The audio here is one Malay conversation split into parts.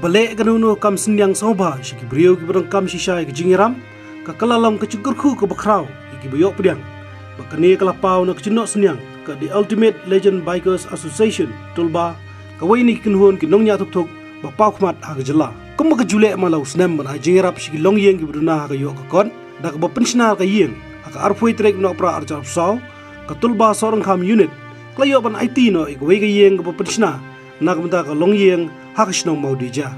Kebalik kanuno kam senyang soba shiki brio ki berang kam shisha ki jingiram ka kalalam ka cukurku ka bakrau ki boyok pediang bakani kalapau na kcinok senyang ka the Ultimate Legend Bikers Association tulba ka waini kinhun ki nongnya tuk ba pau khmat ha jela kum ka jule malau snem ban jingirap shiki longyeng ki bruna ka yok ka kon da ka ba pensinar ka yeng ka arpoi trek no pra arjap saw ka tulba sorang kam unit klayo ban IT no ik wei ka yeng ka ba pensinar na ka menta ka longyeng hakisnong mau dija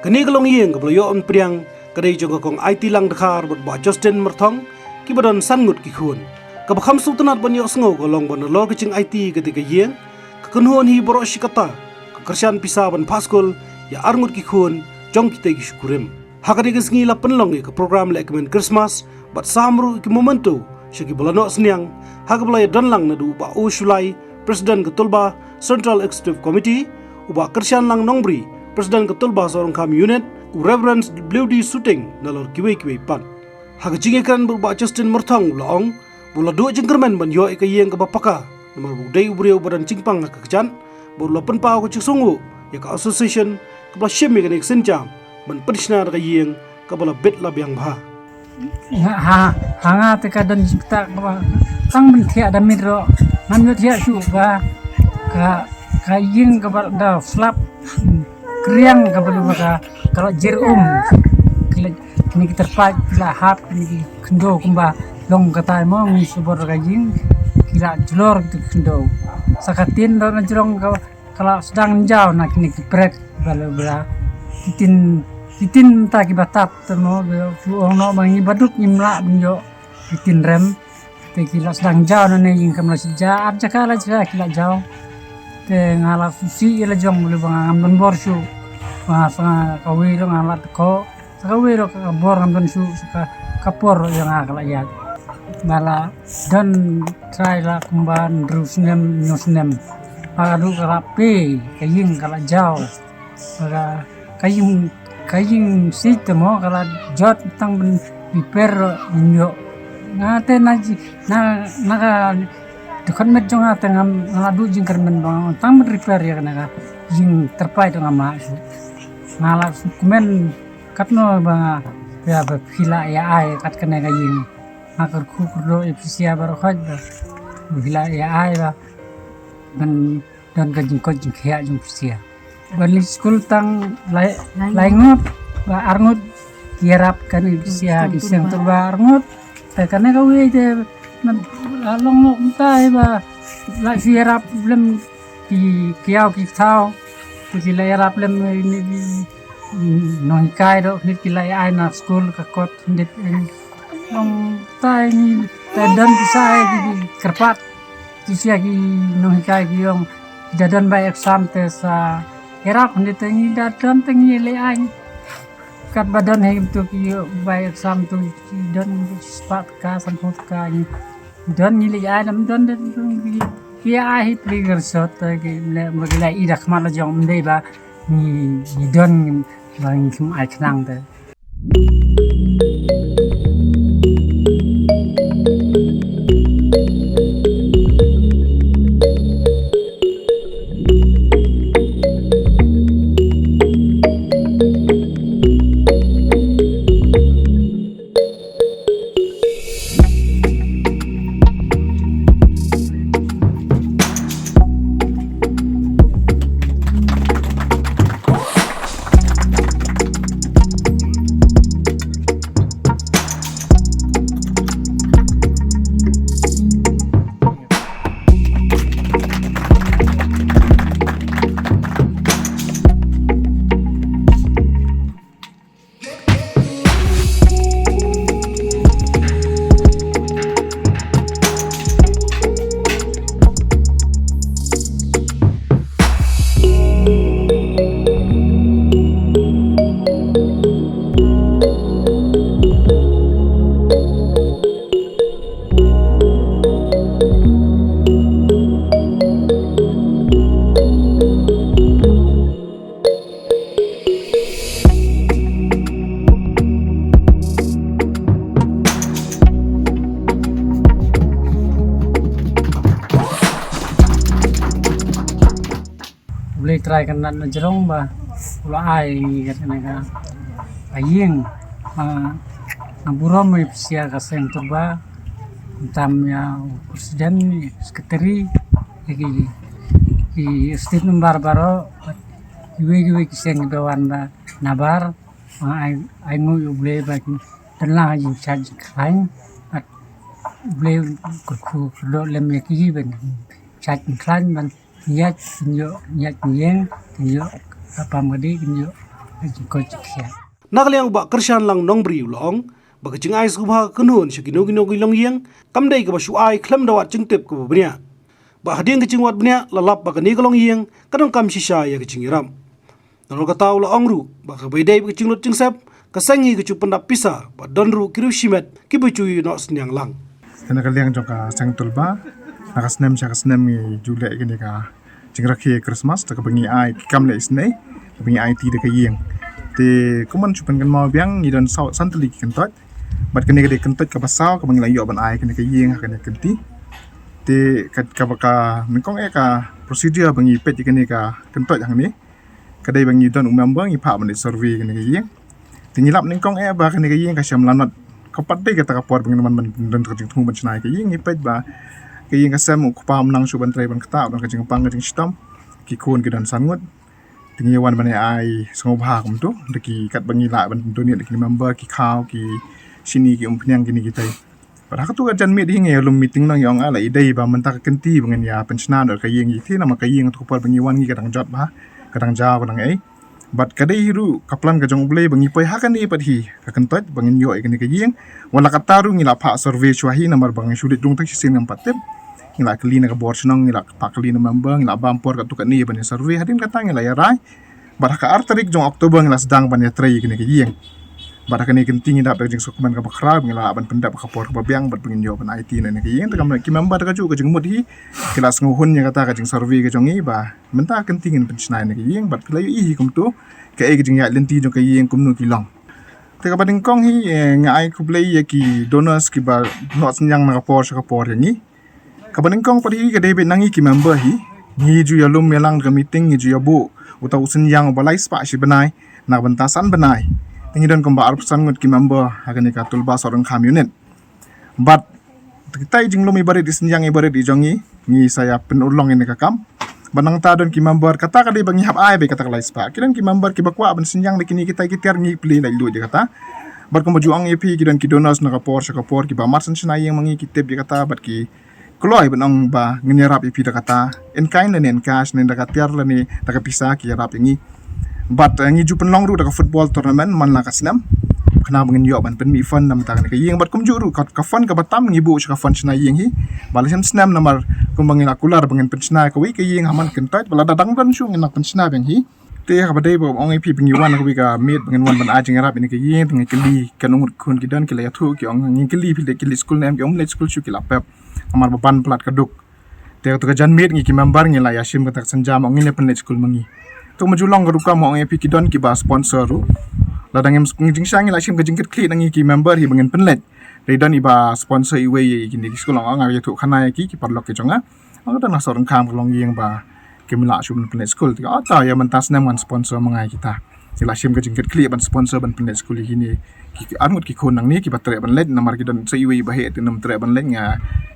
kani ka longyeng ka bloyo on priang kadai jong kong IT lang dakhar bot ba Justin Merthong ki badon sangut ki khun ka ba kham sultanat ban yo sngo ko long ban lo ki ching IT ketika yeng ka kunhon hi boro shikata ka kersyan pisa ban paskul ya arngut ki khun jong kita ki syukurim hakadi ka sngi la penlong ka program le kemen Christmas bat samru ki momento shiki bolano sniang hagblay donlang na du ba usulai Presiden Ketulba Central Executive Committee uba kersyan lang nongbri Presiden Ketulba sorong kam unit Reverend WD Suting nalor kiwe pan haga jingekan berba Justin Merthong laong bula dua jengkermen ban yo ka yeng ka bapaka nomor budai ubriu badan cingpang ka kejan bula penpau ka ciksungu ya ka association ka bla shim ka nek senjam ban pensinar ka yeng ka bala bet la biang bha hanga te ka dan kita tang men thia da midro man yo thia su ba ka yeng ka bal da flap kriang ka balu ka kalau jerum kini kita terpaik kila hap kini kendo kumba long kata mo ngi subor gajing kila jelor gitu kendo sakatin dan jerong kalau sedang jauh nak kini kiprek balu bela titin tak kibatat temo no mangi baduk imla binjo titin rem te kila sedang jauh nane ying kamla sija arjakala jira kila jauh te ngala susi ila jong boleh bang amban borshu masa kawiro ngalat ko kawiro ka bor amban su ka kapor yang akala ya bala dan try la kumban drusnem nyosnem pagadu kala pe kaying kala jauh kala kaying sistemo kala jot tang ben piper nyo ngate naga dekat met jong ate ngadu jingker men bang tang repair ya kana jing terpai to ngama ngalak kumen katno bang ya bila ya ai kat kena gaying akar ku kurdo efisia baru khaj bila ya ai ba dan gajing ko jing khia jing efisia bali school tang laingut ba arngut kirap kan efisia di seng to ba arngut te kana gawe te long long tai ba la kirap problem ki kiau ki thao thì lại rap lên nói cái đó thì lại ai na school ka kot dit nong tai ni ta dan sai di kerpat ti sia ki nói cái ki yong dadan by exam te sa era kon dit ni dadan tengi le ai kat badan he tu ki by exam tu dan spat ka samput ka ni dan ni le ai nam dan kia ai trigger shot ke magla idak mala jong mdei ba ni don bang kum ai knang de boleh try kan na jerong ba ulah ai katanya aying burom sia kaseng turba tamnya presiden sekretari ki statement barbaro iwe kiseng bawan ba nabar ai ngu uble ba tenla jing charge kain at uble ku do lem ki ben charge kain ban nyat nyeng yo apa madi yo ko chikya Nakaliang ba kershan lang nongbri ulong ba kaching ai subha kunun shikino gino gilong yang kamdai ka ba shuai klam dawat chingtip ko bnya ba hading kaching wat bnya lalap ba kani galong yang kadang kam shisha ya kaching iram nalo ka taw la ongru ba ka baydai ba kaching lot chingsap kasangi kachu pandap pisa ba donru kiru shimet kibuchu no snyang lang Nakaliang joka sang tulba nakasnem siya kasnem ni Julia gini ka jingrakhi Christmas ta ka bangi ai kamle isne bangi ai ti de ka yeng te kuman chupan kan mau biang ni dan santali kentot bat kene gede kentot ka pasau ka bangi layo ban ai kene ka yeng kene kenti te ka baka mengkong ka procedure bangi pet kene ka kentot yang ni kadai bangi don umam bangi pa ban survey kene ka yeng tingilap nengkong ba kene ka yeng ka syam lanot kapat de kata kapor bangi man dan terjing tung ban chnai ka yeng ni pet ba ka yeng ka sam ku pa menang suban trai ban kata ban ka jing pang ka jing stam ki kun ki dan sangut tinggi wan bane ai sengobha kum tu deki kat bangi la ban tu ni deki member ki khaw ki sini ki umpnyang kini kita pada tu ajan mi ding ngelum meeting nang yong ala idai ba mentak kenti bangen ya pensiunan ka yeng iti nama ka yeng tu par bangi wan ki kadang jot ba kadang jaw kadang ai bat kadai hiru kaplan ka jong blei bangi pai hakan ni padhi ka kentot bangen yo ikani ka yeng wala kataru ngila pha survey chwahi namar bangi sulit dung tak sisin ngam patip ngila kali na ka borsenong ngila pakali na mambang ngila bampor ka tukat ni ban survey hadin kata ngila ya rai baraka artarik jong Oktober ngila sedang ban ya trai kini kiyeng baraka ni kenting ida jeng sokman ka bakra ngila ban pendap ka por ka biang bat pengin yo ban IT na ni kiyeng ta kam ki member ka ju ka jeng mudhi kelas nguhun nya kata ka jeng survey ka jong i ba menta kentingin pensnai ni kiyeng bat layu i kum tu ka e jeng ya lenti jong kiyeng kum nu kilong te ka bading kong hi ngai ku play ya ki donors ki ba not senyang na ka por yang ni kabaning kong padi ka David nangi ki member hi ni ju ya lum melang ka meeting ni ju ya bu utau senyang balai spa si benai nak bentasan benai tingi don komba arp sangut ki member hagan ka tulba sorang kham unit but kita jing lum ibarit di senyang ibarit di jongi ni saya penulong ini ka kam banang ta don ki member kata ka di bangi hap ai be kata ka lai spa kidan ki member ki bakwa ban senyang de kini kita ki tiar ngi play lai lu je kata bar komba juang epi ki don ki donors na ka por ki ba marsan senai yang mangi kitip je kata bat ki Kloy benong ba ngenyarap ipi da kata en kain na nen cash nen da katiar la ni da ka pisa ki yarap ingi but ngi ju penlong ru da ka football tournament man la kasnam kana bangin yo ban pen mi fun nam ta ka yeng bat kum ju ru ka fun ka batam ngi bu ka fun sna yeng hi balasam snam namar kum bangin akular bangin pen sna ka wi ka yeng haman kentat bala dadang dan shu ngi nak pen sna bang hi te ka badai bo ong ipi bingi wan ka wi ka meet bangin wan ban ajing yarap ini ka yeng ngi kili kanung kun ki dan ki la yathu ki ong ngi kili pi de kili school nem ki om let school shu ki la pep amar bapan plat kaduk te to jan meet ngi ki member ngi la yashim ka tak sanjam ngi ne pen school mangi to majulong ka ruka mo ngi pi ki don ki ba sponsor ru ladang em ngi jing sang ngi la shim ka jingkit kli ngi ki member hi bangen penlet re don iba sponsor iwe yi ki school ong ngi tu khana ki parlok ki jonga ang ta na sorang kham long yeng ba ki mila shum pen school ti ata ya mentas nem wan sponsor mangai kita la shim ka jingkit kli ban sponsor ban pen school hi ni ki angut ki khon nang ni ki batre ban let namar ki don se iwe ba he ti nam tre ban let nga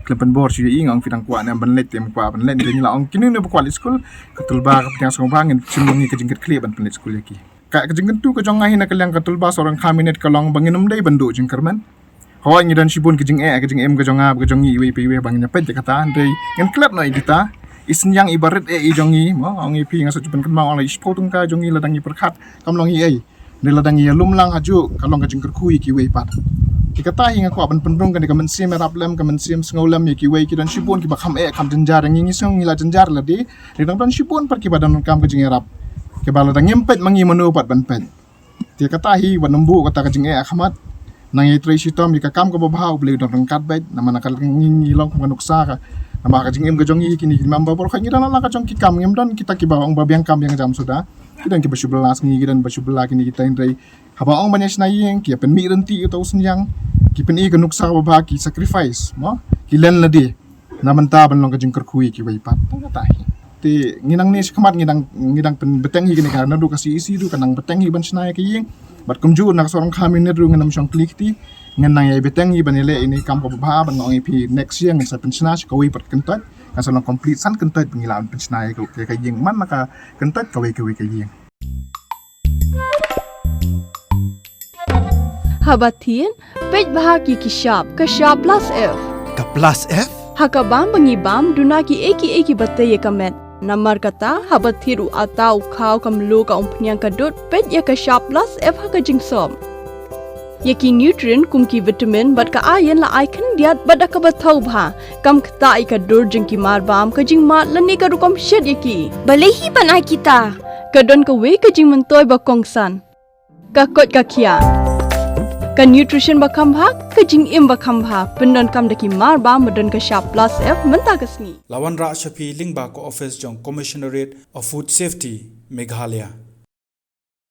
klepen bor si ing ang fitang kwa nam ban let tem kwa ban let ni la ong kini ne kwa school ketul ba ka song bangin cimungi ke jingkit kli ban pen school ki ka jingkit tu ka jong ngai na kalyang ketul ba sorang kaminet kalong banginum dai bandu jingkerman ho ngi dan sibun ke jing ke jing em ke jong ab ke jong iwe pe iwe bangin pet kata andai ngan klub no kita isin yang ibarat i jongi mo ong ipi ngasa jupan kan ma ong ispotung ka jongi ladangi perkhat kamlong i ai ne ladangi lumlang haju kalong ka jingker kui ki we pat dikata hinga ko ban pendung kan ka mensim raplem ka mensim sngaulam ki we ki dan sibun ki bakham kam jenjar ngi song ngila jenjar ladi ridang dan sibun par ki badan kam ka jing rap ke bala dang ngempet mangi menu pat ban pen dikata hi wanembu kata ka jing akhamat nangi tracy tom ka kam ka babau ble dang kat bet namana kal ngi long ka nuksa ka nama ka jing em ka jongi kini mamba por khangi dan la ka jong ki kam ngem dan kita ki bawang babiang kam yang jam sudah kidan ki basu belas ngi kidan basu belas kini kita indrai haba ong banyak snayeng ki pen mi renti utau senyang ki pen i kanuk sa ba ki sacrifice mo ki len la de namanta ban long ka jing kui ki wai pat ta hi ti nginang ni sekamat ngidang pen betengi gini karena du kasih isi du kanang betengi ban senai ke ying bat kumju nak seorang kami ni du ngenam syong klik ti ngenang ya betengi ban ile ini kampo bah ban ngong ip next year ngan sa pensena kawi pat kentot kan seorang complete san kentot pengilawan pensenai ke ying man maka kentot kawi ke ying Habatin pej bahagi kishap kashap plus F Ka plus F? hakabam bangibam dunaki eki batay kamet namar kata habathiru atau khaw kamlu ka umpnyang kadut pej ya kashap plus F hakajing som yaki nutrient kumki vitamin bat ka ayen la icon diat bada ka bathau bha kam kta ka dur jingki mar bam ka jing ma lani ka rukom shed yaki balehi banai kita kadon ka we ka jing mentoy ba kongsan ka kot ka khia ka nutrition ba khambha ka jing im ba khambha pendon kam daki mar ba modon ka sharp plus F menta kasni Lawan Ra Shafi Lingba ko office jong Commissionerate of Food Safety Meghalaya.